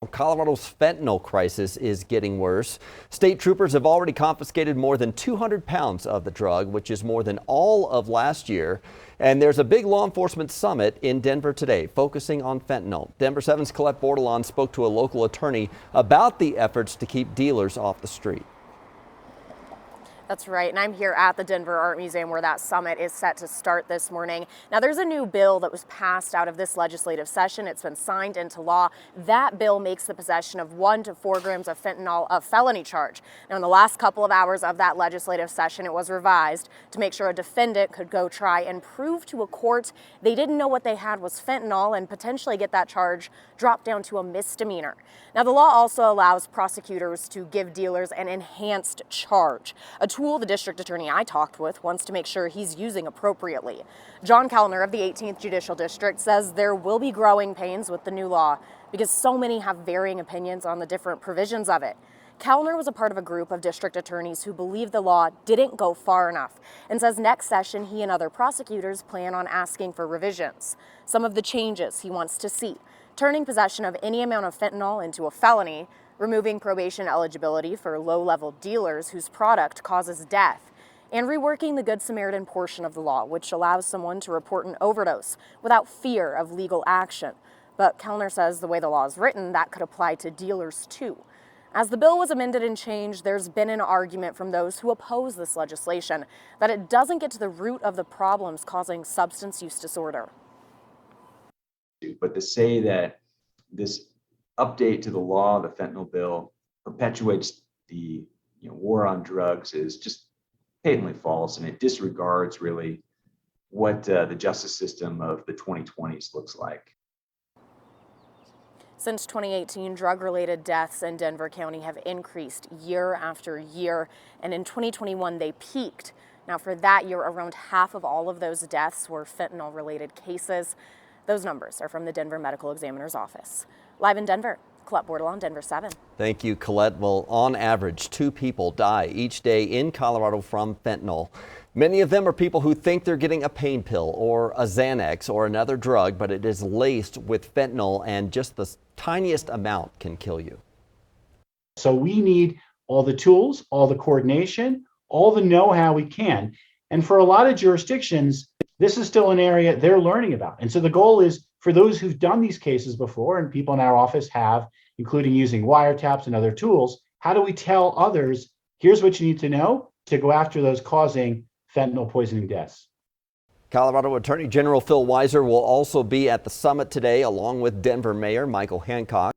Colorado's fentanyl crisis is getting worse. State troopers have already confiscated more than 200 pounds of the drug, which is more than all of last year. And there's a big law enforcement summit in Denver today focusing on fentanyl. Denver 7's Colette Bordelon spoke to a local attorney about the efforts to keep dealers off the street. That's right, and I'm here at the Denver Art Museum where that summit is set to start this morning. Now, there's a new bill that was passed out of this legislative session. It's been signed into law. That bill makes the possession of 1 to 4 grams of fentanyl a felony charge. Now, in the last couple of hours of that legislative session, it was revised to make sure a defendant could go try and prove to a court they didn't know what they had was fentanyl and potentially get that charge dropped down to a misdemeanor. Now, the law also allows prosecutors to give dealers an enhanced charge, a tool the district attorney I talked with wants to make sure he's using appropriately. John Kellner of the 18th Judicial District says there will be growing pains with the new law because so many have varying opinions on the different provisions of it. Kellner was a part of a group of district attorneys who believe the law didn't go far enough and says next session he and other prosecutors plan on asking for revisions. Some of the changes he wants to see: turning possession of any amount of fentanyl into a felony, removing probation eligibility for low-level dealers whose product causes death, and reworking the Good Samaritan portion of the law, which allows someone to report an overdose without fear of legal action. But Kellner says the way the law is written, that could apply to dealers too. As the bill was amended and changed, there's been an argument from those who oppose this legislation that it doesn't get to the root of the problems causing substance use disorder. But to say that this update to the law, the fentanyl bill, perpetuates the war on drugs is just patently false, and it disregards really what the justice system of the 2020s looks like. Since 2018, drug-related deaths in Denver County have increased year after year, and in 2021 they peaked. Now, for that year, around half of all of those deaths were fentanyl-related cases. Those numbers are from the Denver Medical Examiner's Office. Live in Denver, Colette Bordelon, Denver 7. Thank you, Colette. Well, on average, 2 people die each day in Colorado from fentanyl. Many of them are people who think they're getting a pain pill or a Xanax or another drug, but it is laced with fentanyl, and just the tiniest amount can kill you. So we need all the tools, all the coordination, all the know-how we can. And for a lot of jurisdictions, this is still an area they're learning about. And so the goal is for those who've done these cases before, and people in our office have, including using wiretaps and other tools, how do we tell others, here's what you need to know to go after those causing fentanyl poisoning deaths? Colorado Attorney General Phil Weiser will also be at the summit today, along with Denver Mayor Michael Hancock.